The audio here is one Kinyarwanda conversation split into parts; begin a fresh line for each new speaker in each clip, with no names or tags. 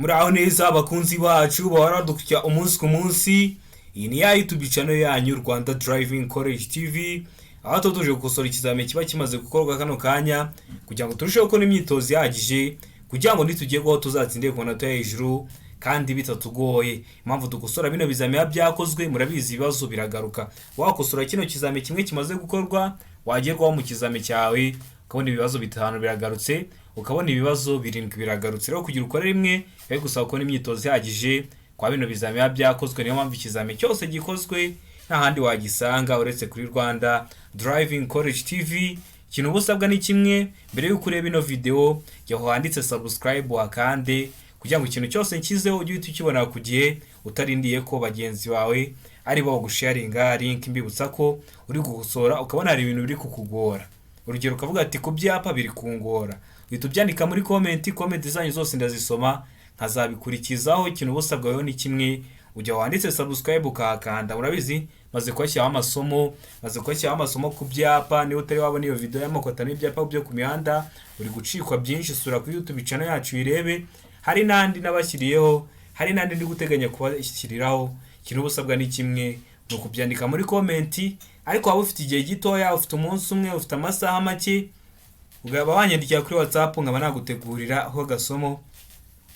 Muraho neza abakunzi bacu bahora dukya umunsi ku munsi. Iyi ni ya YouTube channel yanyu Rwanda Driving College TV. Aho tuje gukosora ikizame kiba kimaze gukorwa kano kanya kugira ngo turusheho gukora imyitozo yagije kugira ngo nitugiye ko tuzatsinde ku manota hejuru kandi bitatugoye. Impamvu dukosora bino bizame byakozwe murabizi ibibazo biragaruka. Wakosora kino kizame kimwe kimaze gukorwa wagerwaho mu kizame cyawe ukabona ibibazo bitanu biragarutse, ukabona ibibazo birindwi biragarutse. Rero kugira ukore rimwe bari gusaba ko imyitozo yagije kwa bino bizame byakozwe. Niyo mpamvu ikizame cyose gikozwe nta handi wagisanga uretse kuri Rwanda Driving College TV. Ikintu busabwa ni kimwe, mbere yo kureba ino video yaho handitse subscribe wakande kugira ngo ikintu cyose nkizeho ujye ukibona ku gihe utarindiye ko bagenzi bawe ari bo gusharinga link. Mbibutsa ko uri gukosora ukabona hari ibintu biri kukugora, urugero ukavuga ati ku byapa biri kungora, uhita ubyandika muri comment zanyu zose ndazisoma nkazabikurikizaho. Ikintu busabwa yo ni kimwe, ujya wanditse subscribe ukahakanda. Urabizi maze kwashyiraho amasomo ku byapa. Niba utari wabona iyo video y'amakota n'ibyapa byo ku mihanda uri gucikwa byinshi, sura kuri YouTube channel yacu irebe. Hari nandi nabashyiriyeho, hari nandi ndi guteganya kubashyiriraho. Ikintu busabwa ni kimwe, no kubyandika muri comment. Ariko waba ufite igihe gitoya, ufite umunsi umwe, ufite amasaha make, ugaba wanyandikira kuri WhatsApp nkaba nagutegurira aho gasomo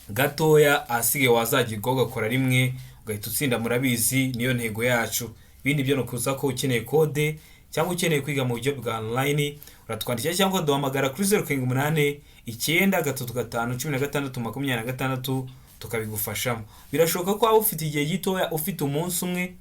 gatoya asige wazagirwa ugakora rimwe ugahita utsinda. Murabizi niyo ntego yacu. Ibindi byo no kuza ko ukeneye code cyangwa ukeneye kwiga mu buryo bwa online uratwandikira cyangwa duhamagara kuri 088 935 tukabigufashamo. Birashoboka ko waba ufite igihe gitoya, ufite umunsi umwe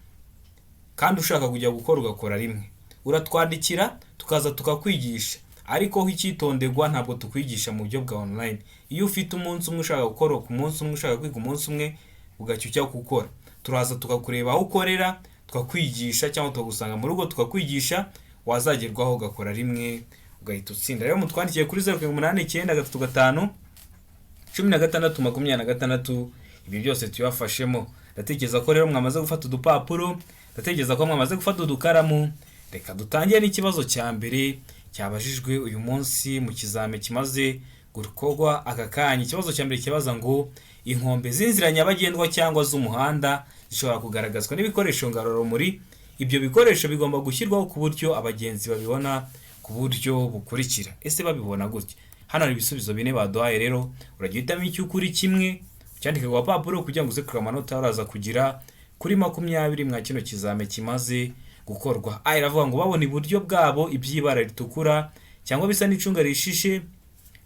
kandi ushaka kujya gukora ugakora rimwe, uratwandikira tukaza tukakwigisha. Ariko hicyitonderwa ntabwo tukwigisha mu buryo bwa online. Iyo ufite umunsi umwe ushaka gukora ku munsi umwe, ushaka kwiga umunsi umwe ugacyucya gukora, turaza tukakureba aho ukorera tukakwigisha cyangwa tukagusanga mu rugo tukakwigisha, wazagerwaho ugakora rimwe ugahita utsinda. Rero mutwandikiye kuri 089 ibi byose tuyafashemo. Ndatekereza ko rero mwamaze gufata udupapuro, ndatekereza ko mwamaze gufata udukaramu. Reka dutangire n'ikibazo cya mbere cyabajijwe uyu munsi mu kizame kimaze gukorwa aka kanya. Ikibazo cya mbere kibaza ngo inkombe z'inzira nyabagendwa cyangwa z'umuhanda zishobora kugaragazwa n'ibikoresho ngarurumuri. Ibyo bikoresho bigomba gushyirwaho ku buryo abagenzi babibona ku buryo bukurikira. Ese babibona gutya? Hano hari ibisubizo bine baduhaye. Rero uragihitamo icyo ukuri kimwe cyandike ku papuro kugira ngo uze kuri amanota uraza kugira kuri 20 mwa kino kizame kimaze gukorwa. Iravuga ngo babona iburyo bwabo ibyibara ritukura cyangwa bisa n'icunga rishishe.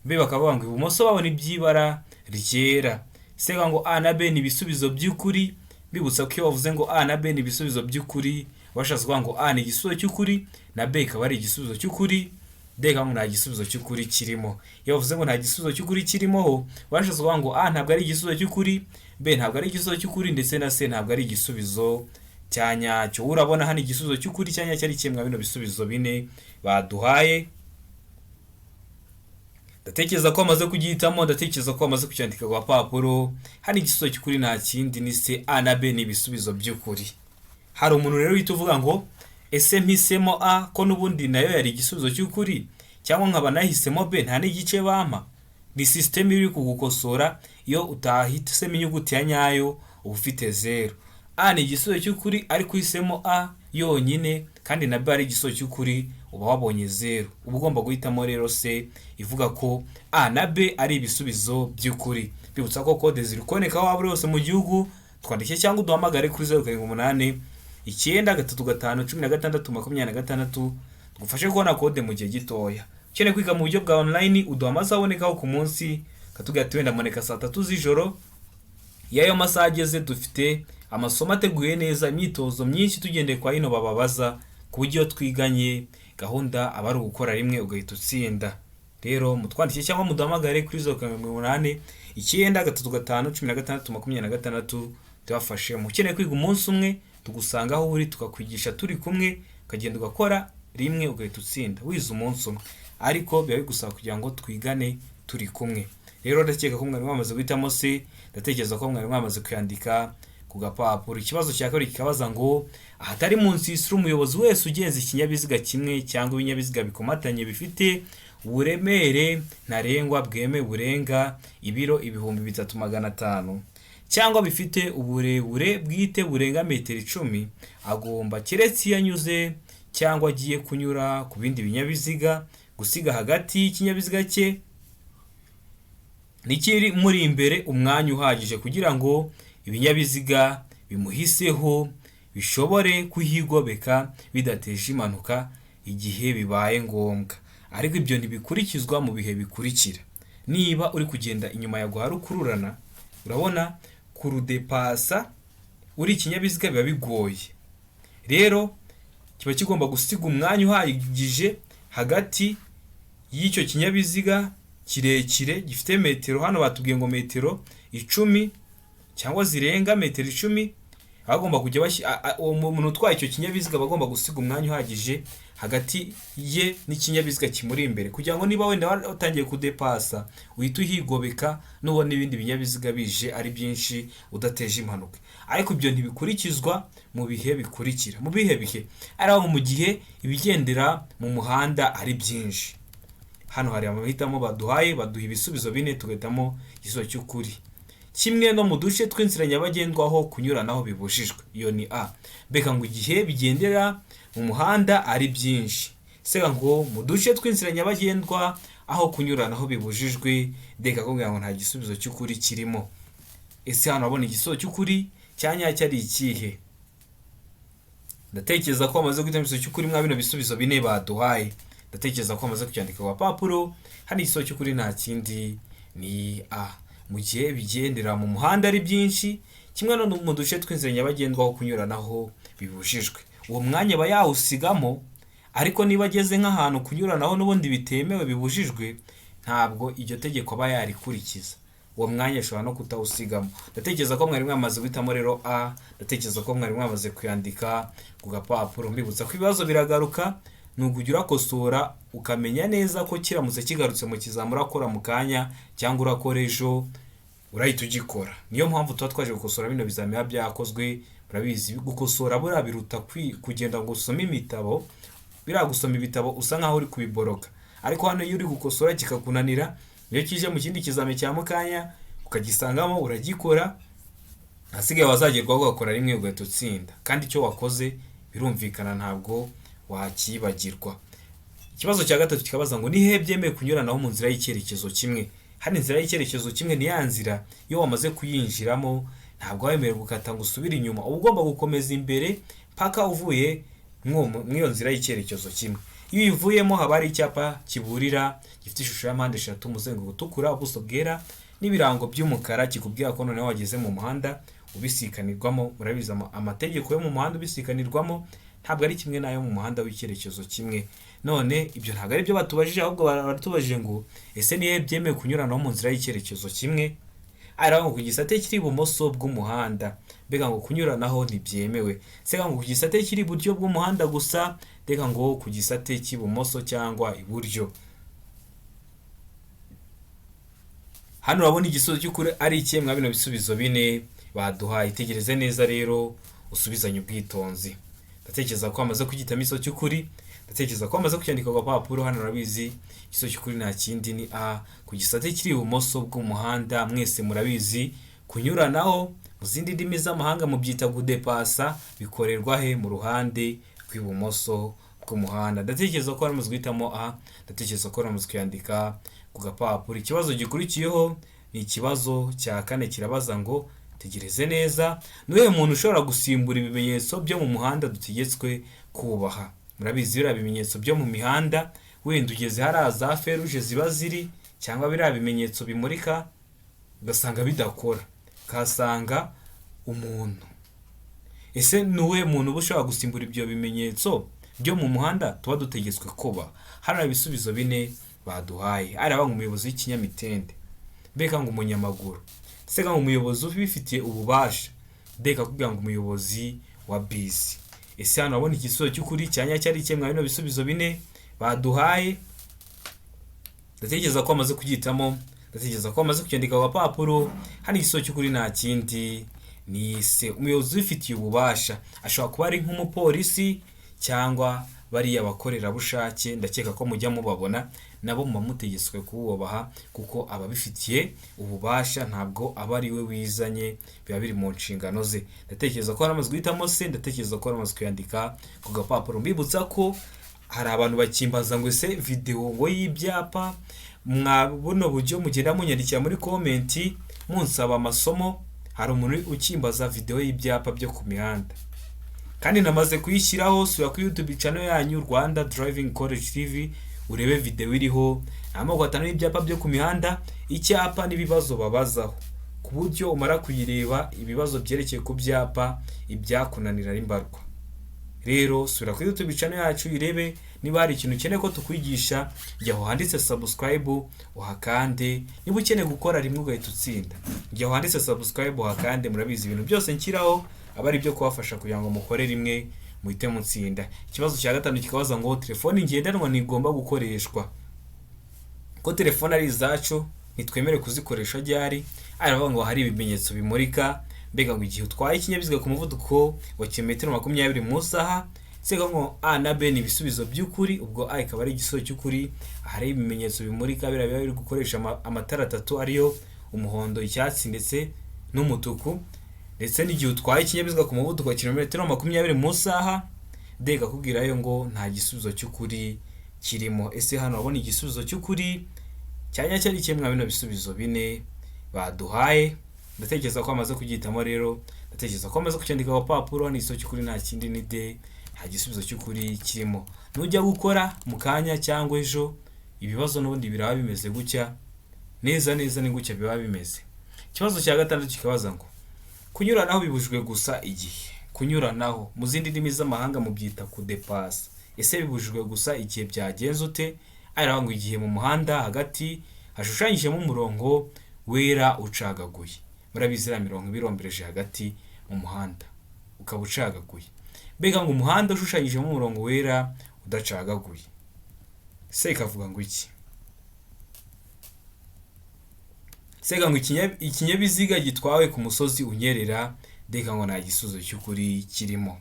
Be bakavuga ngo ibumoso babona ibyibara ryera. Sega ngo A na B ni ibisubizo by'ukuri. Bibutsa ko iyo bavuze ngo A na B ni ibisubizo by'ukuri washatse kuvuga ngo A ni igisubizo cy'ukuri na B ikaba ari igisubizo cy'ukuri, D ngo nta gisubizo cy'ukuri kirimo. Iyo bavuze ngo nta gisubizo cy'ukuri kirimo ho washatse kuvuga ngo A ntabwo ari igisubizo cy'ukuri, B ntabwo ari igisubizo cy'ukuri, ndetse na C ntabwo ari igisubizo cyanyacyo. Urabona hano igisubizo cy'ukuri cyanyacyo ari kimwe bino bisubizo bine baduhaye. Ndatekereza ko amaze kugihitamo, ndatekereza ko amaze kucyandika ku papuro. Hari igisubizo cy'ukuri nta kindi ni C. A na B ni ibisubizo by'ukuri. Hari umuntu rero uhita uvuga ngo ese mpisemo A ko nubundi nayo yari igisubizo cy'ukuri, cyangwa nkaba nahisemo B nta n'igice bampa. Ni system iri kugukosora. Iyo utahitisemo inyuguti ya nyayo uba ufite 0. A ni igisubizo cy'ukuri ariko uhisemo A yonyine kandi na B ari igisubizo cy'ukuri uba wabonye 0. Uba ugomba guhitamo rero C ivuga ko A na B ari ibisubizo by'ukuri. Bibutsa ko code ziri koneka aho waba hose mu gihugu. Twandike cyangwa duhamagare kuri 088 935 tugufashe kubona code mu gihe gitoya. Ukeneye kwiga mu buryo bwa online uduha amasaha abonekaho ku munsi, katubwira ati wenda moneka saa 3 z'ijoro. Yayo masaha ageze dufite amasomo ateguye neza, imyitozo myinshi tugendeye kwa hino bababaza ku buryo twiganye gahunda aba ari gukora rimwe ugahita utsinda. Rero mutwandike cyangwa muduhamagare kuri 089 tubafashe. Mukeneye kwiga umunsi umwe tugusanga aho uri tukakwigisha turi kumwe, ukagenda ugakora rimwe ugahita utsinda wize umunsi umwe. Ariko biba bigusaba kugira ngo twigane turi kumwe. Rero ndakeka ko mwari mwamaze guhitamo C, ndatekereza ko mwari mwamaze kuyandika ku gapapuro. Ikibazo cya kabiri kikabaza ngo ahatari munsi y'isura umuyobozi wese ugenza ikinyabiziga kimwe cyangwa ibinyabiziga bikomatanye bifite uburemere ntarengwa bwemewe burenga ibiro 3500 cyangwa bifite uburebure bwite burenga metero 10, agomba keretse iyo anyuze cyangwa agiye kunyura ku bindi binyabiziga gusiga hagati y'ikinyabiziga cye nikiri muri imbere umwanya uhagije kugira ngo ibinyabiziga bimuhiseho bishobore kuhigobeka bidateje impanuka igihe bibaye ngombwa. Ariko ibyo ntibikurikizwa mu bihe bikurikira. Niba uri kugenda inyuma ya guharukururana, urabona kurudepasa uri ikinyabiziga biba bigoye. Rero kiba kigomba gusiga umwanya uhagije hagati y'icyo kinyabiziga kirekire gifite metero, hano batubwiye ngo metero 10 cyangwa zirenga metero 10, agomba kujya umuntu utwaye icyo kinyabiziga bagomba gusiga umwanya uhagije hagati ye n'ikinyabiziga kimuri imbere kugira ngo niba wenda watangiye kudepasa uhita uhigobeka nubona ibindi binyabiziga bije ari byinshi udateje impanuka. Ariko ibyo ntibikurikizwa mu bihe bikurikira. Mu bihe bihe araho mu gihe ibigendera mu muhanda ari byinshi. Hano hari amahitamo baduhaye, baduha ibisubizo bine tugahitamo igisubizo cy'ukuri. Kimwe no mu duce tw'inzira nyabagendwaho kunyuranaho bibujijwe, iyo ni A. Beka ngo igihe bigendera mu muhanda ari byinshi. Sega ngo mu duce tw'inzira nyabagendwa aho kunyuranaho bibujijwe, deka kugira ngo nta gisubizo cy'ukuri kirimo. Ese hano abona igisubizo cy'ukuri cyanyacyo ari ikihe? Ndatekereza ko amaze guhitamo igisubizo cy'ukuri mwa bino bisubizo bine baduhaye. Ndatekereza ko amaze kucyandika ku papuro. Hano igisubizo cy'ukuri nta kindi ni A. Mu gihe bigendera mu muhanda ari byinshi, kimwe no mu duce tw'inzira nyabagendwaho kunyuranaho bibujijwe. Uwo mwanya aba yawusigamo, ariko niba ageze nk'ahantu kunyuranaho n'ubundi bitemewe bibujijwe, ntabwo iryo tegeko aba yarikurikiza. Uwo mwanya ashobora no kutawusigamo. Ndatekereza ko mwari mwamaze guhitamo rero A. Ndatekereza ko mwari mwamaze kuyandika ku gapapuro. Mbibutsa ko ibibazo biragaruka, nugujya urakosora ukamenya neza ko kiramutse kigarutse mu kizamura akora mu kanya cyangwa urakora ejo urahita ugikora. Niyo mpamvu tuba twaje gukosora bino bizamini byakozwe. Murabizi gukosora buriya biruta kugenda ngo usome imitabo. Biriya gusoma ibitabo usa nkaho uri kubiboroka, ariko hano iyo uri gukosora kikakunanira, iyo kije mu kindi kizamini cya mukanya ukagisangamo uragikora, hasigaye wazagerwaho ugakora rimwe ugahita utsinda, kandi icyo wakoze birumvikana ntabwo wakibagirwa. Ikibazo cya gatatu kikabaza ngo ni hehe byemewe kunyuranaho mu nzira y'icyerekezo kimwe. Hano inzira y'icyerekezo kimwe ni ya nzira iyo wamaze kuyinjiramo ntabwo wemerewe gukata ngo usubire inyuma, uba ugomba gukomeza imbere paka uvuye mw'iyo nzira y'icyerekezo kimwe. Iyo uyivuyemo haba hari icyapa kiburira gifite ishusho ya mpande eshatu, umuzenguruko utukura, ubuso bwera n'ibirango by'umukara kikubwira ko noneho wageze mu muhanda ubisikanirwamo. Murabizi amategeko yo mu muhanda ubisikanirwamo ntabwo ari kimwe n'ayo mu muhanda w'icyerekezo kimwe. None ibyo ntabwo ari byo batubajije, ahubwo baratubajije ngo ese nihe byemewe kunyuranaho mu nzira y'icyerekezo kimwe. Araho ku gisate kiri ibumoso bw'umuhanda, mbega ngo kunyuranaho ntibyemewe. Sega ngo ku gisate kiri iburyo bw'umuhanda gusa, ndeka ngo ku gisate cy'ibumoso cyangwa iburyo. Hano urabona igisubizo cy'ukuri ari ikihe mwa bino bisubizo bine baduhaye. Itegereze neza rero usubizanye ubwitonzi. Ndatekereza ko amaze kugitamo igisubizo cy'ukuri, ndatekereza ko amaze kucyandika ku gapapuro. Hano urabizi igisubizo cy'ukuri nta kindi ni A. Ku gisate kiri ibumoso bw'umuhanda, mwese murabizi kunyuranaho mu zindi ndimi z'amahanga mubyita kudepasa, bikorerwa he? Mu ruhande rw'ibumoso bw'umuhanda. Ndatekereza ko aramaze guhitamo A. Ndatekereza ko aramaze kuyandika ku gapapuro. Ikibazo gikurikiyeho ni ikibazo cya kane, kirabaza ngo tegereze neza, niwe muntu ushobora gusimbura ibimenyetso byo mu muhanda dutegetswe kubaha. Murabizi biriya bimenyetso byo mu mihanda, wenda ugeze hari za feruje ziba ziri cyangwa biriya bimenyetso bimurika ugasanga bidakora, ukahasanga umuntu. Ese niwe muntu uba ushobora gusimbura ibyo bimenyetso byo mu muhanda tuba dutegetswe kuba? Hano ibisubizo bine baduhaye. Araba umuyobozi w'ikinyamitende, mbega ngo umunyamaguru, sega ngo umuyobozi ubifitiye ububasha, ndeka kugira ngo umuyobozi wa bisi. Ese hano abona igisubizo cy'ukuri cyanyacyo ari kimwe bino bisubizo bine baduhaye. Ndatekereza ko amaze kugitamo, ndatekereza ko amaze kucyandika ku gapapuro. Hano igisubizo cy'ukuri nta kindi ni C. Umuyobozi ubifitiye ububasha ashobora kuba ari nk'umupolisi cyangwa bariya abakorerabushake ndakeka ko mujya mubabona nabo muba mutegetswe kububaha kuko ababifitiye ububasha, ntabwo aba ari we wizanye, biba biri mu nshingano ze. Ndatekereza ko haramaze guhitamo se, ndatekereza ko haramaze kuyandika ku gapapuro. Mbibutsa ko hari abantu bakimbaza ngo ese video ngo y'ibyapa mwabona buryo mugenda munyandikira muri komenti munsaba amasomo. Hari umuntu ukimbaza video y'ibyapa byo ku mihanda, kandi namaze kuyishyiraho. Sura kuri YouTube channel yanyu Rwanda Driving College TV urebe video iriho amoko atanu y'ibyapa byo ku mihanda, icyapa n'ibibazo babazaho, ku buryo umara kuyireba ibibazo byerekeye ku byapa ibyakunanira imbarwa. Rero sura kuri YouTube channel yacu irebe, niba hari ikintu ukeneye ko tukwigisha jya handitse subscribe uhakande. Niba ukeneye gukora rimwe ugahita utsinda, jya handitse subscribe uhakande. Murabizi ibintu byose nshyiraho aba ari byo kubafasha kugira ngo mukore rimwe muhite mutsinda. Ikibazo cya gatanu kikabaza ngo telefone ngendanwa ntigomba gukoreshwa, ko telefone ari izacu nitwemere kuzikoresha ryari. Aravuga ngo hari ibimenyetso bimurika, mbega ngo igihe utwaye ikinyabiziga ku muvuduko wa kilometero 20 mu isaha. Sega ngo A na B ni ibisubizo by'ukuri, ubwo A ikaba ari igisubizo cy'ukuri. Hari ibimenyetso bimurika biraba biri gukoresha amatara atatu ariyo umuhondo, icyatsi ndetse n'umutuku. Ndetse n'igihe utwaye ikinyabiziga ku muvuduko wa kilometero 20 mu isaha, D ikakubwira yo ngo nta gisubizo cy'ukuri kirimo. Ese hano wabona igisubizo cy'ukuri cyanya cyari kimwe bino bisubizo bine baduhaye. Ndatekereza ko amaze kugitamo. Rero ndatekereza ko amaze kucyandika ku papuro. Ni igisubizo cy'ukuri, nta kindi ni D, nta gisubizo cy'ukuri kirimo. Nujya gukora mu kanya cyangwa ejo ibibazo n'ubundi biraba bimeze gutya, neza ni gutya biba bimeze. Ikibazo cya gatandatu kikabaza ngo kunyuranaho bibujwe gusa igihe. Kunyuranaho mu zindi ndimi z'amahanga mu byita kudepasa. Ese bibujwe gusa igihe byagenze ute? Aravuga ngo igihe mu muhanda hagati hashushanyijemo umurongo wera ucagaguye. Murabizi ra mirongo birombereje hagati mu muhanda ukaba ucagaguye. Mbega ngo umuhanda ushushanyijemo umurongo wera udacagaguye, se ikavuga ngo iki? Sega ngo ikinyabiziga gitwawe ku musozi unyerera. Deka ngo nta gisubizo cy'ukuri kirimo,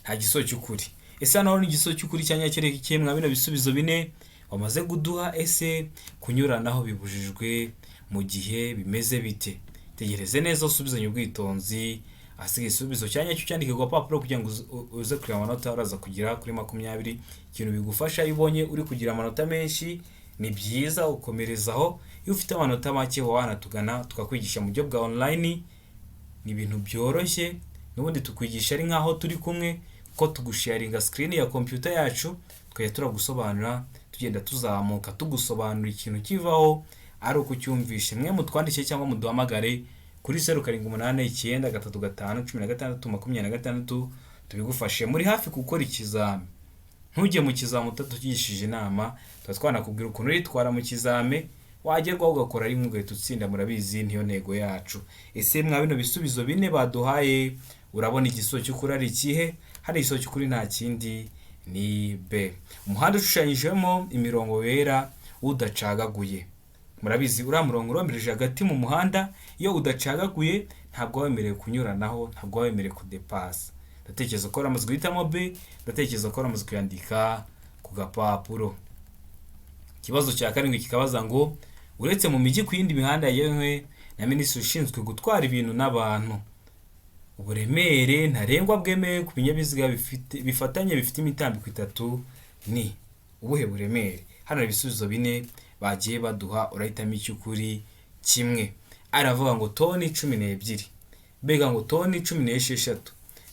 nta gisubizo cy'ukuri. Ese hano ni igisubizo cy'ukuri cyanya cyereka kimwe bino bisubizo bine wamaze guduha. Ese kunyuranaho bibujijwe mu gihe bimeze bite? Tegereze neza usubizanye ubwitonzi. Asigaye isubizo cyanya cyo cyandike ku papuro kugira ngo uze kureba amanota uraza kugira kuri 20. Ikintu bigufasha ibonye uri kugira amanota menshi, ni byiza ukomerezaho. Iyo ufite amanota make wanatugana tukakwigisha mu buryo bwa online. Ni ibintu byoroshye, n'ubundi tukwigisha ari nkaho turi kumwe, ko tugusharinga screen ya computer yacu twaye turagusobanura, tugenda tuzamuka tugusobanura ikintu kivaho ari uko cyumvishe. Mwe mutwandike cyangwa muduhamagare kuri 0789351626 tubigufashe. Muri hafi gukora ikizami, ntujye mu kizami utatugishije inama. Twanakubwira ukuntu ritwara mu kizami, wagerwaho ugakora rimwe ugahita utsinda. Murabizi niyo ntego yacu. Ese mwa bino bisubizo bine baduhaye urabona igisubizo cy'ukuri ari ikihe? Hari igisubizo cy'ukuri nta kindi ni B. Umuhanda ushushanyijemo imirongo wera udacagaguye. Murabizi uriya murongo urombereje hagati mu muhanda, iyo udacagaguye ntabwo wemerewe kunyuranaho, ntabwo wemerewe kudepasa. Ndatekereza ko ramaze guhitamo B, ndatekereza ko ramaze kuyandika ku gapapuro. Ikibazo cya karindwi kikabaza ngo uretse mu mijyi ku yindi mihanda yewe na minisitiri ushinzwe gutwara ibintu n'abantu, uburemere ntarengwa bwemewe ku binyabiziga bifatanye bifite imitambiko 3 ni ubuhe buremere? Hano ibisubizo bine bagiye baduha, urahitamo icy'ukuri kimwe. Aravuga ngo toni 12, mbega ngo toni 16,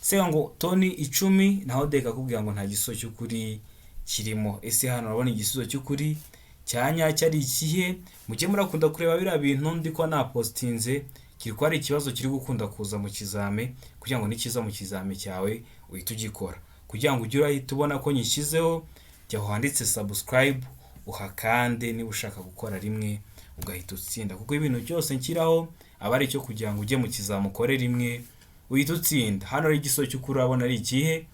sega ngo toni 10, naho deka kubwira ngo nta gisubizo cy'ukuri kirimo. Ese hano urabona igisubizo cy'ukuri cyanya cyari ikihe? Mujye murakunda kureba bira bintu ndiko na postinze, kiriko ari ikibazo kiri gukunda kuza mu kizame, kugira ngo nikiza mu kizame cyawe uhita ugikora. Kugira ngo ugire ahita ubona ko nyishyizeho, jya handitse subscribe uhakande niba ushaka gukora rimwe ugahita utsinda, kuko ibintu byose nshyiraho aba ari cyo kugira ngo ujye mu kizamu ukore rimwe uhita utsinda. Hano ari igisubizo cy'ukuri urabona ari ikihe?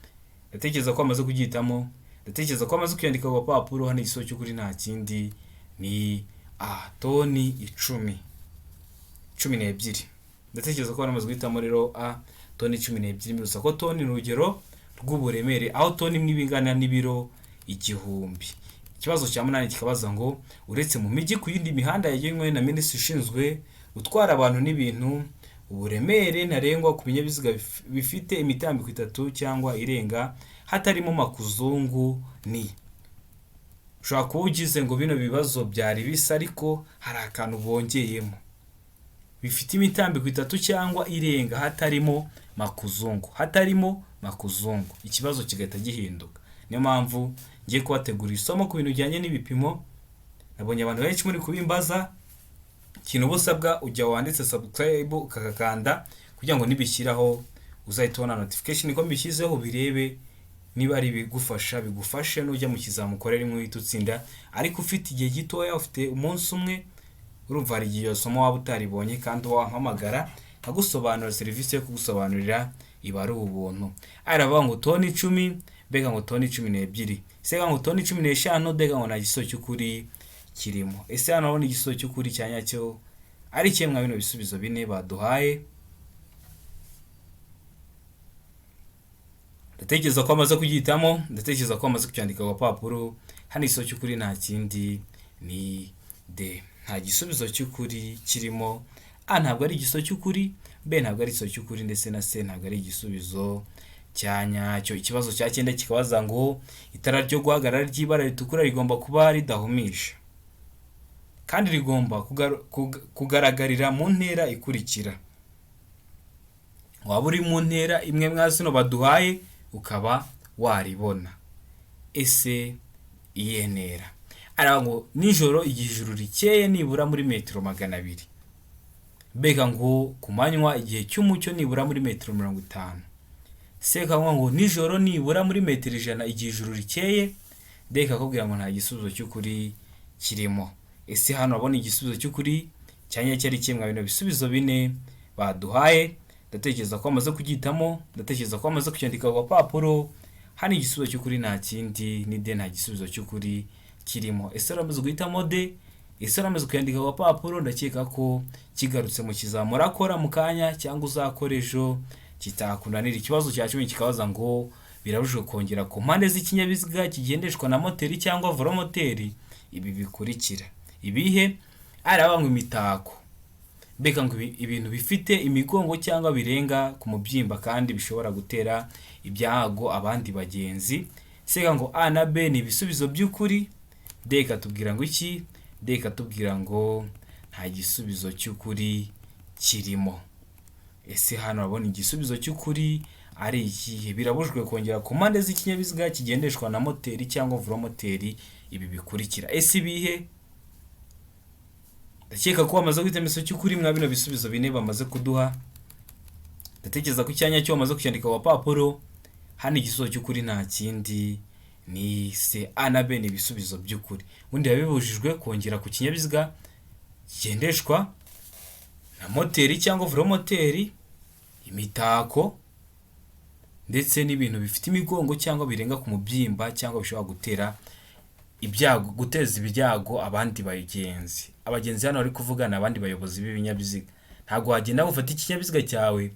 Ndatekereza ko amaze kugitamo, ndatekereza ko amaze kwandika ku papuro. Hano igisubizo cy'ukuri nta kindi ni toni 12. Ndatekereza ko amaze guhitamo rero toni 12. Mbibutsa ko toni ni urugero rw'uburemere, aho toni imwe bingana n'ibiro 1000. Ikibazo cya munani kikabaza ngo uretse mu mijyi ku yindi mihanda yagenwe na minisitiri ushinzwe gutwara abantu n'ibintu, uburemere ntarengwa ku binyabiziga bifite imitambiko 3 cyangwa irenga hatarimo makuzungu ni. Ushobora kuba ugize ngo bino bibazo byari bisa ariko hari akantu bongeyemo, bifite imitambiko 3 cyangwa irenga hatarimo makuzungu, ikibazo kigahita gihinduka. Niyo mpamvu ngiye kubategura isomo ku bintu bijyanye n'ibipimo. Nabonye abantu benshi muri kubimbaza, ikintu busabwa ujya wanditse subscribe ukakanda kugira ngo nibishyiraho uzahita ubona notification ko mbishyizeho, birebe niba ari bigufasha bigufashe nujya mu kizamukorera imwe uhita utsinda. Ariko ufite igihe gitoya, ufite umunsi umwe, urumva hari igihe somo waba utaribonye kandi wampamagara nkagusobanurira, serivisi yo kugusobanurira iba ari ubuntu. Aravuga ngo toni 10, mbega ngo toni 12, sega ngo toni 15, mbega ngo nta gisozo cy'ukuri kirimo. Ese hano urabona igisozo cy'ukuri cya nyacyo ari kimwe mwa bino bisubizo bine baduhaye. Ndatekereza ko amaze kugihitamo, ndatekereza ko amaze kucyandika ku papuro. Hano igisozo cy'ukuri nta kindi ni D. Nta gisubizo cy'ukuri kirimo. A ntabwo ari igisozo cy'ukuri, B ntabwo ari igisozo cy'ukuri, ndetse na C ntabwo ari igisubizo cya nyacyo. Ikibazo cya 9 kikabaza ngo itara ryo guhagarara ry'ibara ritukura rigomba kuba ridahumisha kandi rigomba kugaragarira mu ntera ikurikira. Waba uri mu ntera imwe mwa zino baduhaye ukaba waribona. Ese iyihe ntera? Aravuga ngo nijoro igihe ijuru rikeye nibura muri metero 200, mbega ngo ku manywa igihe cy'umucyo nibura muri metero 50. Seka ngo nijoro nibura muri metero 100 igihe ijuru rikeye, ndeka kubwira ngo nta gisubizo cy'ukuri kirimo. Ese hano abona igisubizo cy'ukuri cyanya cyari kimwe bino bisubizo bine baduhaye. Ndatekereza ko amaze kugitamo, ndatekereza ko amaze kucyandika ku papuro. Hano igisubizo cy'ukuri nta kindi ni D, nta gisubizo cy'ukuri kirimo. Ese uramaze guhitamo D? Ese uramaze kuyandika ku papuro? Ndakeka ko kigarutse mu kizamura akora mu kanya cyangwa uzakora ejo kitakunanira. Ikibazo cya 10 kikabaza ngo birabujijwe kongera ku mpande z'ikinyabiziga kigendeshwa na moteri cyangwa velomoteri ibi bikurikira. Ibihe? Aravuga ngo imitako, mbega ngo ibintu bifite imigongo cyangwa birenga ku mubyimba kandi bishobora gutera ibyago abandi bagenzi. Sega ngo A na B ni ibisubizo by'ukuri. D katubwira ngo iki? D katubwira ngo nta gisubizo cy'ukuri kirimo. Ese hano abona igisubizo cy'ukuri ari ikihe? Birabujijwe kongera ku mpande z'ikinyabiziga kigendeshwa na moteri cyangwa velomoteri ibi bikurikira. Ese ibihe? Ndakeka ko bamaze guhitamo igisozo cy'ukuri mwa bino bisubizo bine bamaze kuduha. Ndatekereza ko icyanya cyo bamaze kucyandika ku papuro. Hano igisozo cy'ukuri nta kindi ni C. A na B ni ibisubizo by'ukuri. Ubundi yabibujijwe kongera ku kinyabiziga kigendeshwa na moteri cyangwa velomoteri, imitako, ndetse n'ibintu bifite imigongo cyangwa birenga ku mubyimba cyangwa bishobora gutera ibyago, guteza ibyago abandi bagenzi. Abagenzi hano bari kuvugana abandi bayobozi b'ibinyabiziga. Ntabwo wagenda ufata ikinyabiziga cyawe,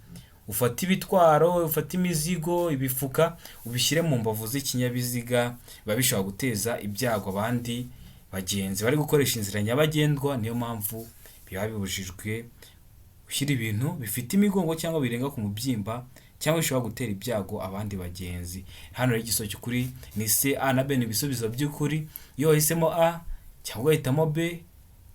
ufata ibitwaro, ufata imizigo, ibifuka ubishyire mu mbavu z'ikinyabiziga, biba bishobora guteza ibyago abandi bagenzi bari gukoresha inzira nyabagendwa. Niyo mpamvu biba bibujijwe ushyira ibintu bifite imigongo cyangwa birenga ku mubyimba cyangwa bishobora gutera ibyago abandi bagenzi. Hano rero igisozo cy'ukuri ni C. A na B ni ibisubizo by'ukuri. Iyo wahisemo A cyangwa wahitamo B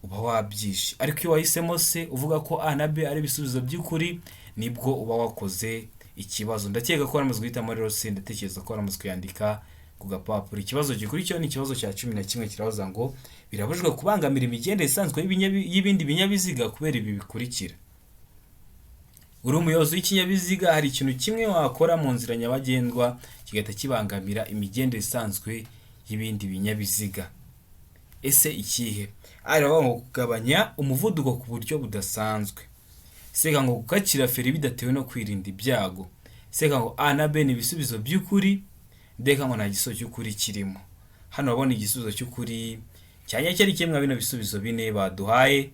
uba wabyishe, ariko iyo wahisemo C uvuga ko A na B ari ibisubizo by'ukuri nibwo uba wakoze ikibazo. Ndakeka ko waramaze guhitamo rero C, ndatekereza ko waramaze kuyandika ku gapapuro. Ikibazo gikurikiyeho ni ikibazo cya 11 kirabaza ngo birabujijwe kubangamira imigendere isanzwe y'ibindi binyabiziga kubera ibi bikurikira. Uri umuyobozi w'ikinyabiziga, hari ikintu kimwe wakora mu nzira nyabagendwa kigahita kibangamira imigendere isanzwe y'ibindi binyabiziga. Ese ikihe? Aravuga ngo kugabanya umuvuduko ku buryo budasanzwe. Sega ngo gukakira feri bidatewe no kwirinda ibyago. Sega ngo A na B ni ibisubizo by'ukuri. Ndeka ngo nta gisubizo cy'ukuri kirimo. Hano babona igisubizo cy'ukuri cyanya cyari kimwe bino bisubizo bine baduhaye.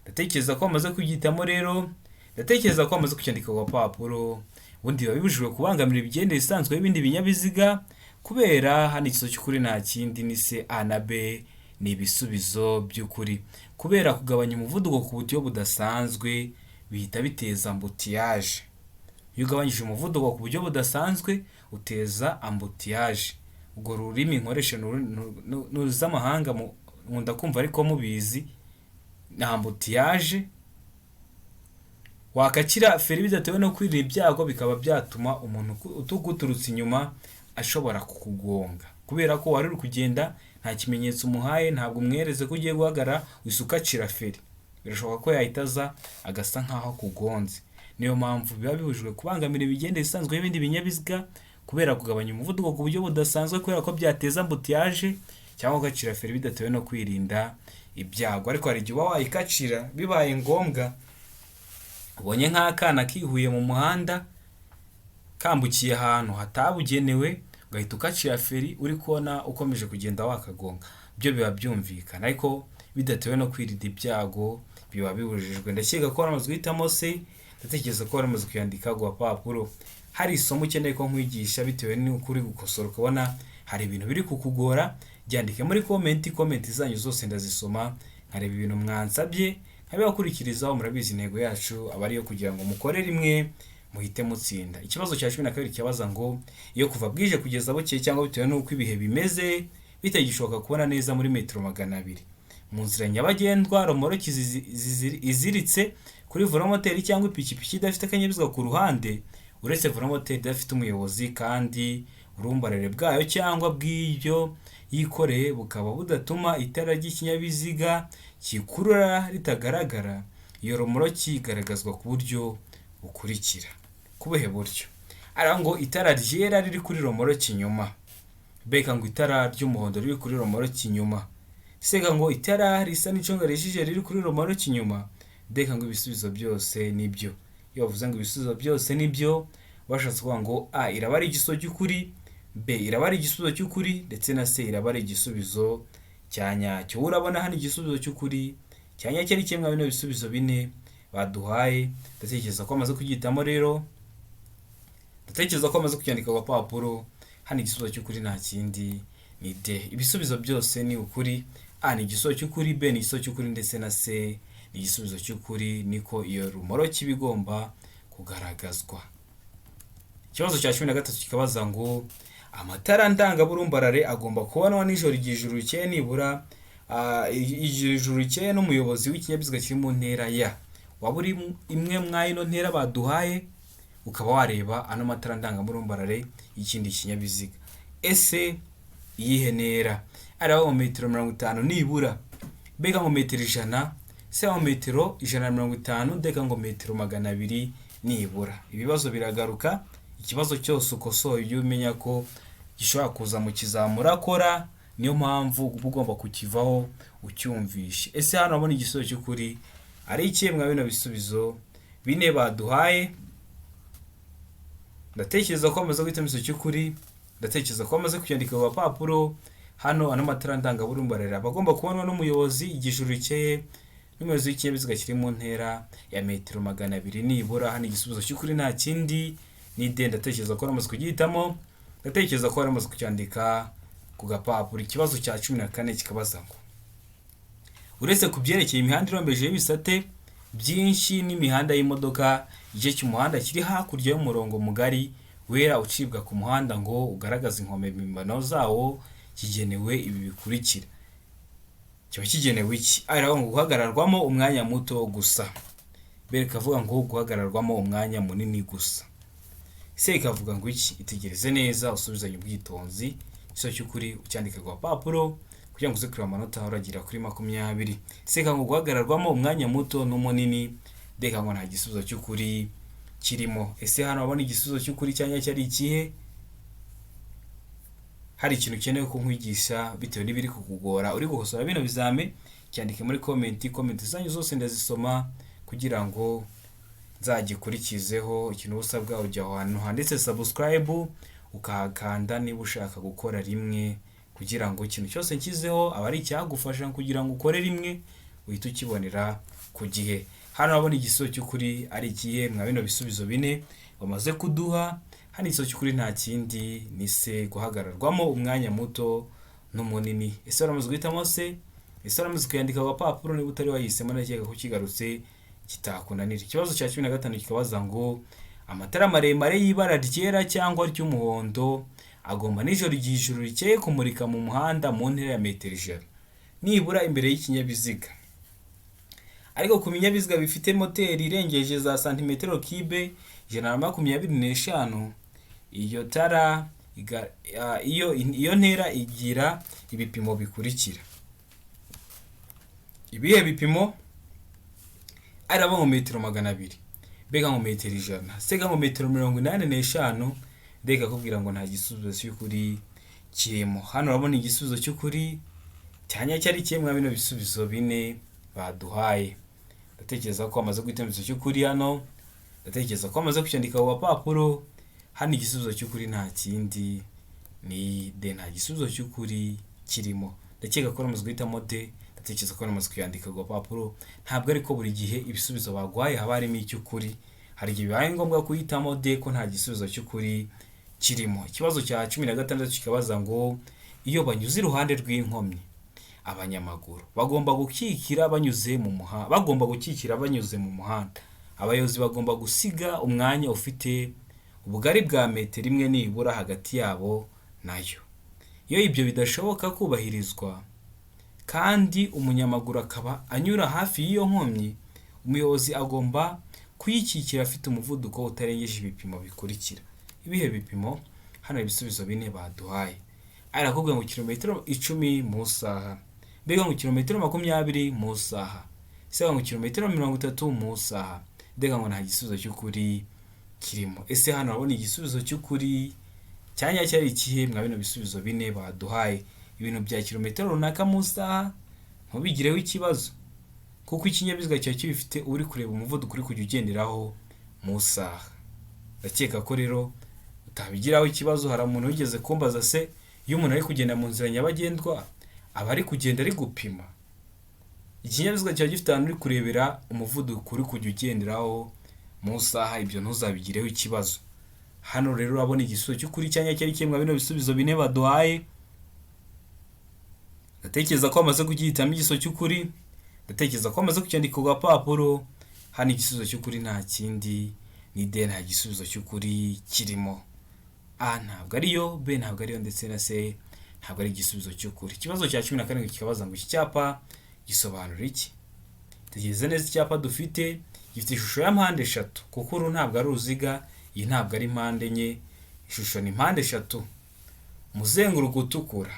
Ndatekereza ko bamaze kugitamo rero. Ndatekereza ko bamaze kucyandika ku papuro. ubundi biba bibujijwe kubangamira ibigendere isanzwe y'ibindi binyabiziga, kubera hano igisubizo cy'ukuri nta kindi ni se A na B ni ibisubizo by'ukuri. Kubera kugabanya umuvuduko ku buryo budasanzwe bihita biteza ambutiyaje. Iyo ugabanyije umuvuduko ku buryo budasanzwe uteza ambutiyaje. Ubwo rurimi nkoresha n'uzamahanga nkunda kumva ariko mubizi, na ambutiyaje. Wakakira feri bidatewe no kwirinda ibyago, bikaba byatuma umuntu utuguturutse inyuma ashobora kukugonga, kubera ko wari uri kugenda nta kimenyetso umuhaye, ntabwo umwereze ko ugiye guhagarara wise ukacira feri, birashoboka ko yahita aza agasa nkaho akugonze. Niyo mpamvu biba bibujijwe kubangamira ibigendere isanzwe y'ibindi binyabiziga, kubera kugabanya umuvuduko ku buryo budasanzwe, kubera ko byateza ambutiyaje, cyangwa ugacira feri bidatewe no kwirinda ibyago. Ariko hari igihe uba wayikacira bibaye ngombwa, ubonye nk'akana kihuye mu muhanda kambukiye ahantu hatabugenewe, ugahita ukacira feri uri kubona ukomeje kugenda wakagonga, byo biba byumvikana. Ariko bidatewe no kwirinda ibyago biba bibujijwe. Ndakeka ko waramaze guhitamo se, ndatekereza ko waramaze kuyandika ku gapapuro. Hari isomo ukeneye ko nkwigisha bitewe n'uko uri gukosora ukabona hari ibintu biri kukugora, byandike muri komenti zanyu zose ndazisoma, nkareba ibintu mwansabye nkabibakurikirizaho. Murabizi intego yacu aba ariyo kugira ngo mukore rimwe muhite mutsinda. Ikibazo cya 12 kibaza ngo iyo kuva bwije kugeza bukeye cyangwa bitewe n'uko ibihe bimeze bitagishoboka kubona neza muri metero 200 mu nzira nyabagendwa, romoroki iziritse kuri velomoteri cyangwa ipikipiki idafite akanyabiziga ku ruhande, uretse velomoteri idafite umuyobozi, kandi urumbarare bwayo cyangwa bw'ibyo yikoreye bukaba budatuma itara ry'ikinyabiziga kikurura ritagaragara, iyo romoroki igaragazwa ku buryo bukurikira. Kubuhe buryo? Ara ngo itara ryera riri kuri romoroki inyuma, beka ngo itara ry'umuhondo riri kuri romoroki inyuma, seka ngo itara risa n'icunga rishije riri kuri romoroki inyuma, beka ngo ibisubizo byose nibyo. Iyo bavuze ngo ibisubizo byose nibyo, bashatse kuvuga ngo A iraba ari igisubizo cy'ukuri, B iraba ari igisubizo cy'ukuri, ndetse na C iraba ari igisubizo cya nyacyo. Urabona hano igisubizo cy'ukuri cya nyacyo ari kimwe bino bisubizo bine baduhaye. Ndatekereza ko amaze kugitamo rero, ndatekereza ko amaze kucyandika ku papuro. Hano igisubizo cy'ukuri nta kindi ni D. Ibisubizo byose ni ukuri. A ni igisubizo cy'ukuri, B ni igisubizo cy'ukuri, ndetse na C ni igisubizo cy'ukuri. Niko iyo rumoroki bigomba kugaragazwa. Ikibazo cya 13 kikabaza ngo amatara ndangaburumbarare agomba kubonwa nijoro igihe ijuru rikeye, nibura ijuru rikeye n'umuyobozi w'ikinyabiziga kiri mu ntera ya. Waba uri imwe mwayino ntera baduhaye, ukaba wareba ano matara ndangaburumbarare y'ikindi kinyabiziga. Ese iyihe ntera? Ari aho metero 50 nibura, beka ngo metero 100, se aho metero 150, deka ngo metero 200 nibura. Ibibazo biragaruka, ikibazo cyose ukosoye ujye umenya ko gishobora kuza mu kizamura akora, niyo mpamvu ugomba kukivaho ucyumvishe. Ese hano abona igisubizo cy'ukuri ari ikihe mwa bino bisubizo bine baduhaye? Ndatekereza ko amaze guhitamo igisubizo cy'ukuri, ndatekereza ko amaze kucyandika ku papuro. Hano ano matara ndangaburumbarare bagomba kubonwa n'umuyobozi igijuru rikeye n'umuyobozi w'ikinyabiziga kiri mu ntera ya metero 200 nibura. Hano igisubizo cy'ukuri nta kindi ni D. Ndatekereza ko amaze kugihitamo, ndatekereza ko amaze kucyandika ku gapapuro. Ikibazo cya 14 kikabaza ngo uretse kubyerekeye imihanda irombeje y'ibisate byinshi n'imihanda y'imodoka, igice cy'umuhanda kiri hakurya y'umurongo mugari wera ucibwa ku muhanda ngo ugaragaza inkombe mpimbano zawo kigenewe ibi bikurikira. Kiba kigenewe iki? Araho ngo guhagararwamo umwanya muto gusa, bereka avuga ngo guhagararwamo umwanya munini gusa. Se ikavuga ngo iki? Itegereze neza usubizanye ubwitonzi. Iso cy'ukuri ucyandika ku papuro kugira ngo uze kureba amanota uragira kuri 20. Se ngo guhagararwamo umwanya muto n'umunini, deka ngo nta gisubizo cy'ukuri kirimo. Ese hano abona igisubizo cy'ukuri cyanya cyari ikihe? Hari ikintu ukeneye ko nkwigisha bitewe n'ibiri kukugora uri gukosora bino bizame, cyandike muri komenti zanyu zose ndazisoma kugira ngo nzagikurikizeho. Ikintu usabwa ujya ahantu handitse subscribe ukahakanda niba ushaka gukora rimwe, kugira ngo ikintu cyose nkizeho aba ari icyagufasha kugira ngo ukore rimwe uhite ukibonera ku gihe. Hano abona igisubizo cy'ukuri ari ikihe mwa bino bisubizo bine bamaze kuduha. Hano igisobanuro cy'ukuri nta kindi ni se guhagararwamo umwanya muto n'umunini. Ese waramaze guhitamo se? Ese waramaze kuyandika ku gapapuro? Niba utari wahisemo ndakeka ko kigarutse kitakunanira. Ikibazo cya 15 kikabaza ngo amatara maremare y'ibara ryera cyangwa ry'umuhondo agomba nijoro igihe ijuru rikeye kumurika mu muhanda mu ntera ya metero ijana nibura imbere y'ikinyabiziga. Ariko ku binyabiziga bifite moteri irengeje za santimetero kibe 125, iyo ntera igira ibipimo bikurikira. Ibihe bipimo? Araba mu metero 200, bega mu metero 100, sega mu metero 85. Ndeka kubwira ngo nta gisubizo cy'ukuri kirimo. Hano urabona igisubizo cy'ukuri cyanya cyari kimwe bino bisubizo bine baduhaye. Ndatekereza ko amaze guhitamo igisubizo cy'ukuri hano. Ndatekereza ko amaze kucyandika ku papuro. Hano igisubizo cy'ukuri nta kindi ni D, nta gisubizo cy'ukuri kirimo. Ndakeka ko amaze guhitamo D. Ndatekereza ko amaze kuyandika ku papuro. Ntabwo ariko buri gihe ibisubizo bagwaye haba harimo icy'ukuri. Hari igihe bibaye ngombwa kuhitamo D ko nta gisubizo cy'ukuri kirimo. Ikibazo cya 16 kikabaza ngo iyo banyuze iruhande rw'inkomyi abanyamaguru bagomba gukikira banyuze mu muhanda. Abayobozi bagomba gusiga umwanya ufite ubugari bwa metero imwe nibura hagati yabo nayo. Iyo ibyo bidashoboka kubahirizwa kandi umunyamaguru akaba anyura hafi y'iyo nkomyi, umuyobozi agomba kuyikikira afite umuvuduko utarengeje ibipimo bikurikira. Ibihe bipimo? Hano ibisubizo bine baduhaye. Arakubwira ngo kilometero 10 mu saha, mbega ngo kilometero 20 mu saha, sega ngo kilometero 30 mu saha. Ndega ngo nta gisubizo cy'ukuri kirimo. Ese hano urabona igisubizo cy'ukuri cyanya cyari ikihe mwa bino bisubizo bine baduhaye? Ibintu bya kilometero runaka mu saha ntubigireho ikibazo, kuko ikinyabiziga cyawe kibifite uri kureba umuvuduko uri kujya ugenderaho mu saha. Ndakeka ko rero utabigiraho ikibazo. Hari umuntu wigeze kumbaza se iyo umuntu ari kugenda mu nzira nyabagendwa aba ari kugenda ari gupima? Ikinyabiziga cyawe gifite ahantu uri kurebera umuvuduko uri kujya ugenderaho mu saha, ibyo ntuzabigireho ikibazo. Hano rero urabona igisubizo cy'ukuri cyanya cyari kimwe bino bisubizo bine baduhaye. Ndatekereza ko amaze kugihitamo igisubizo cy'ukuri. Ndatekereza ko amaze kucyandika ku gapapuro. Hano igisubizo cy'ukuri nta kindi ni D, nta gisubizo cy'ukuri kirimo. A ntabwo ariyo, B ntabwo ariyo, ndetse na C ntabwo ari igisubizo cy'ukuri. Ikibazo cya 14 kikabaza ngo iki cyapa gisobanura iki? Tegereza neza icyapa dufite gifite ishusho ya mpande eshatu, kuko uru ntabwo ari uruziga, iyi ntabwo ari mpande enye, ishusho ni mpande eshatu. Umuzenguruko utukura,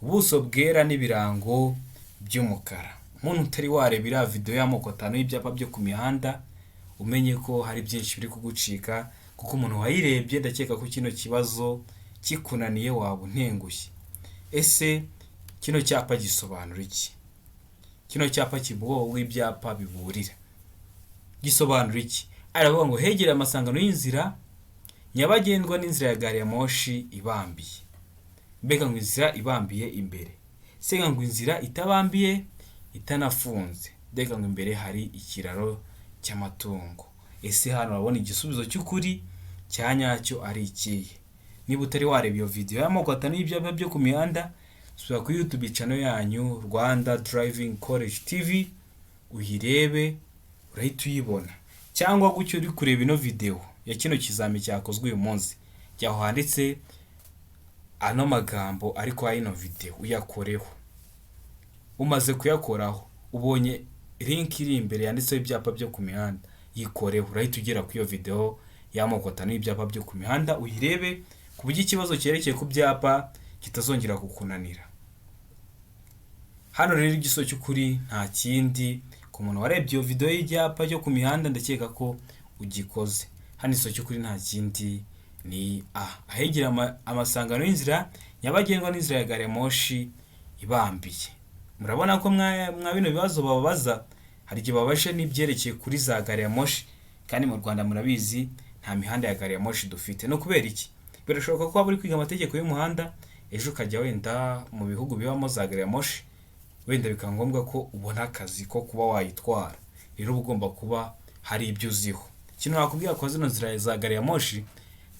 ubuso bwera n'ibirango by'umukara. Umuntu utari warebera video y'amoko 5 y'ibyapa byo ku mihanda umenye ko hari byinshi biri kugucika, kuko umuntu wayirebye ndakeka ko kino kibazo kikunaniye waba untengushye. Ese kino cyapa gisobanura iki? Kino cyapa kibuho ibyapa biburira gisobanura iki? Aravuga ngo hegera amasangano y'inzira nyabagendwa n'inzira ya gari ya moshi ibambiye. Mbega ngo inzira ibambiye imbere, sega ngo inzira itabambiye itanafunze. Mbega ngo imbere hari ikiraro cy'amatungo. Ese hano urabona igisubizo cy'ukuri cyanyacyo ari ikihe? Niba utari wareba iyo video y'amoko 5 y'ibyapa byo ku mihanda, subira ku YouTube channel yanyu Rwanda Driving College TV uyirebe, urahita uyibona. Cyangwa gucyo uri kureba ino video ya kino kizami cyakozwe uyu munsi, cyaho handitse ano magambo ariko ino video uyakoreho. Umaze kuyakoraho ubonye link iri imbere yanditseho ibyapa byo ku mihanda, yikoreho. Urahita ugera ku iyo video y'amoko 5 y'ibyapa byo ku mihanda uyirebe, ku buryo ikibazo cyerekeye ku byapa kitazongera kukunanira. Hano rero igisubizo cy'ukuri nta kindi. Ku muntu warebye iyo video y'ibyapa byo ku mihanda ndakeka ko ugikoze. Hano igisubizo cy'ukuri nta kindi ni A, ahegera amasangano y'inzira nyabagendwa n'inzira ya gari ya moshi ibambiye. Murabona ko mwa bino bibazo bababaza hari igihe babashe n'ibyerekeye kuri za gari ya moshi, kandi mu Rwanda murabizi nta mihanda ya gari ya moshi dufite. No kubera iki? Birashoboka ko waba uri kwiga amategeko y'umuhanda, ejo ukajya wenda mu bihugu bibamo za gari ya moshi, wenda bikaba ngombwa ko ubona akazi ko kuba wayitwara. Rero ugomba kuba hari ibyo uziho. ikintu nakubwira ko zino nzira za gari ya moshi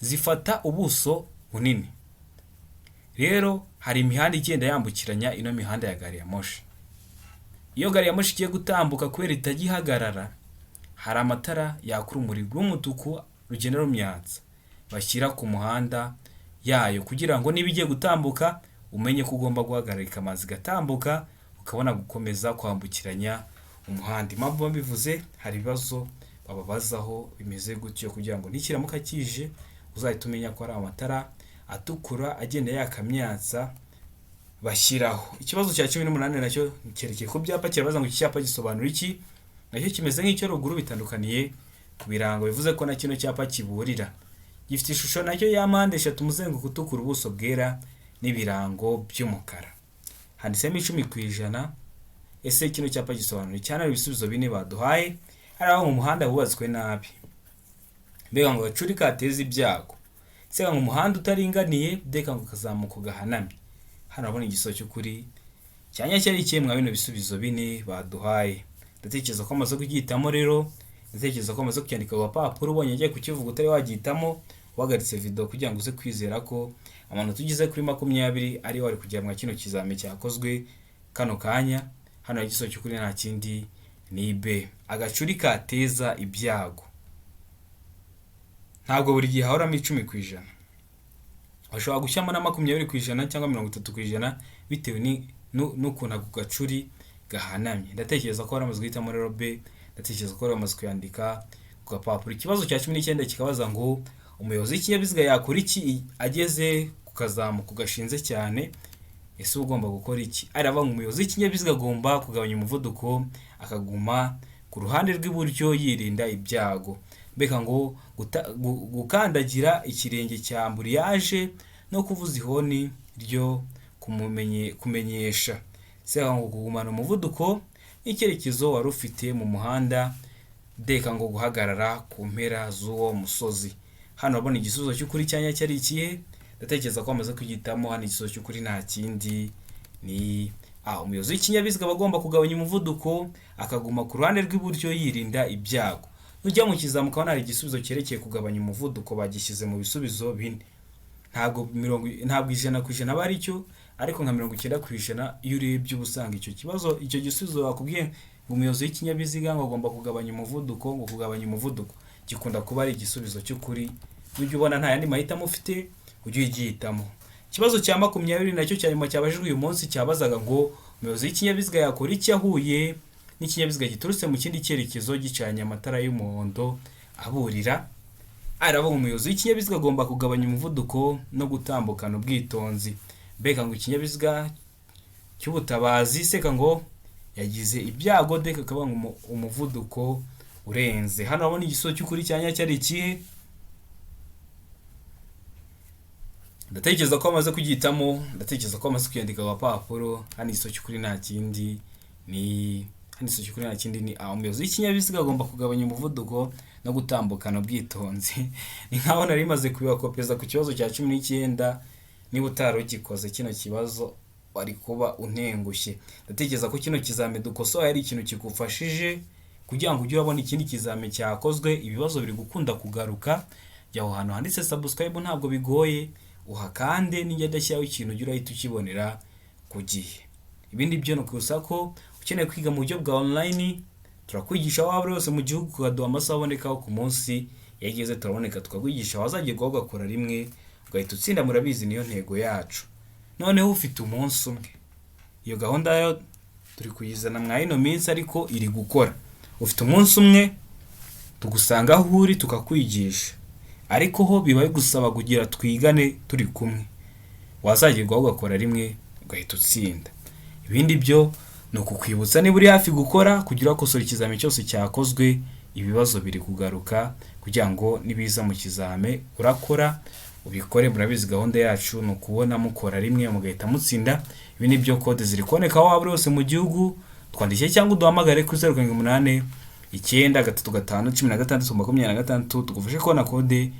zifata ubuso bunini. Rero hari imihanda igenda yambukiranya ino mihanda ya gari ya moshi. Iyo gari ya moshi igiye gutambuka kubera itagihagarara, hari amatara yaka urumuri rw'umutuku rugenda rumyatsa bashyira ku muhanda yayo kugira ngo niba igiye gutambuka umenye ko ugomba guhagarika amazi gatambuka ukabona gukomeza kwambukiranya umuhanda. Impamvu babivuze, hari ibibazo bababazaho bimeze gutyo kugira ngo nikiramuka kije uzahita umenya ko ari amatara atukura agenda yakamyatsa bashyiraho. Ikibazo cya 18 nacyo cyerekeye ku byapa, kirabaza ngo iki cyapa gisobanura iki. Nacyo kimeze nk'icyo ruguru, bitandukaniye ku birango bivuze ko na kino cyapa kiburira. Gifite ishusho nacyo ya mpande eshatu, umuzenguruko utukura, ubuso bwera n'ibirango by'umukara. Handitsemo 10%. Ese kino cyapa gisobanura cyane? Ibisubizo bine baduhaye. Hari aho mu muhanda hubatswe nabi, mbega ngo gacuri kateza ibyago. Sega ngo umuhanda utaringaniye, deka ngo kazamuka gahanamye. Hano abona igiso cy'ukuri cyanya cyari cyemwa bino bisubizo bine baduhaye. Ndatekereza ko amaze kugitamo rero, ndatekereza ko amaze kucyandika ku papuro, ubonye agiye kukivuga utari wagitamo, wagaritse video kugira ngo uze kwizera ko amanota tugize kuri 20 ari wari kujya mu kino kizame cyakozwe kano kanya. Hano igiso cy'ukuri nta kindi ni B, agacuri kateza ibyago. Ntabwo buri gihe hahoramo 10%. Bashobora gushyamo na 20% cyangwa 30% bitewe n'ukuntu ako gacuri gahanamye. Ndatekereza ko baramaze guhitamo rero B, ndatekereza ko baramaze kuyandika ku gapapuro. Ikibazo cya 19 kikabaza ngo umuyobozi w'ikinyabiziga yakora iki ageze ku kazamuka gashinze cyane. Ese ugomba gukora iki? Araba ngo umuyobozi w'ikinyabiziga agomba kugabanya umuvuduko akaguma ku ruhande rw'iburyo yirinda ibyago. Mbega ngo gukandagira ikirenge cya amburiyaje no kuvuza ihoni ryo kumenyesha. Sega ngo kugumana umuvuduko n'icyerekezo wari ufite mu muhanda, deka ngo guhagarara ku mpera z'uwo musozi. Hano abona igisubizo cy'ukuri cyanya cyari ikihe? Ndatekereza ko amaze kugitamo. Hano igisubizo cy'ukuri nta kindi ni umuyobozi w'ikinyabiziga bagomba kugabanya umuvuduko akaguma ku ruhande rw'iburyo yirinda ibyago. Nujya mu kizamuka hari igisubizo cyerekeye kugabanya umuvuduko bagishyize mu bisubizo bine. Ntabwo 100% aba ari cyo, ariko nka 90% iyo urebye ubusanga icyo kibazo, icyo gisubizo bakubwiye ngo umuyobozi w'ikinyabiziga ngo agomba kugabanya umuvuduko, ngo kugabanya umuvuduko gikunda kuba ari igisubizo cy'ukuri. Nujya ubona nta yandi mahitamo ufite, ujye ugihitamo. Ikibazo cya 20 nacyo cyanyuma cyabajijwe uyu munsi cyabazaga ngo umuyobozi w'ikinyabiziga yakora iki ahuye n'ikinyabiziga giturutse mu kindi cyerekezo gicanye amatara y'umuhondo aburira. Araba umuyobozi w'ikinyabiziga agomba kugabanya umuvuduko no gutambukana ubwitonzi. Mbega ngo ikinyabiziga cy'ubutabazi seka ngo yagize ibyago, deka kaba ngo umuvuduko urenze. Hano abona igisozo cy'ukuri cyanya cyari ikihe? Ndatekereza ko amaze kugitamo, ndatekereza ko amaze kuyandika ku papuro. Hano igisozo cy'ukuri nta kindi ni umuyobozi w'ikinyabiziga agomba kugabanya umuvuduko no gutambukana ubwitonzi. Ni nkaho nari maze kubakopeza ku kibazo cya 19. Niba utarogikoze kino kibazo wari kuba untengushye. Ndatekereza ko kino kizame dukosoye ari ikintu kigufashije kugira ngo ujye ubona ikindi kizame cyakozwe. Ibibazo biri gukunda kugaruka. Jyaho hano handitse subscribe, ntabwo bigoye, uhakande nigenda shyiraho ikintu ujye urahita ukibonera ku gihe. Ibindi byo no kusa ko ukeneye kwiga mu buryo bwa online, turakwigisha waba rwose mu gihugu kugaduha amasaha abonekaho ku munsi. Yageze turaboneka tukagwigisha wazagiye gukora rimwe ugahita utsinda. Murabizi niyo ntego yacu. Noneho ufite umunsi umwe, iyo gahunda yo turi kuyizana mwa ino minsi ariko iri gukora. Ufite umunsi umwe tugusanga aho uri tukakwigisha, ariko ho biba bigusaba kugira twigane turi kumwe. Wazagiye gukora rimwe ugahita utsinda. Ibindi byo no kukwibutsa niba uri hafi gukora kugira ko ikizame cyose cyakozwe. Ibibazo biri kugaruka kugira ngo nibiza mu kizame urakora ubikore. Murabizi gahunda yacu no kubona mukora rimwe mugahita mutsinda. Ibi ni byo code ziri koneka waba rwose mu gihugu. Twandike cyangwa uduhamagare kuri 078 935 16 tugufashe kubona code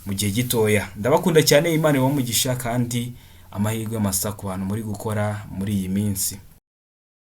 mu gihe gitoya. Ndabakunda cyane, Imana ibamugisha kandi amahirwe masa ku bantu muri gukora muri iyi minsi.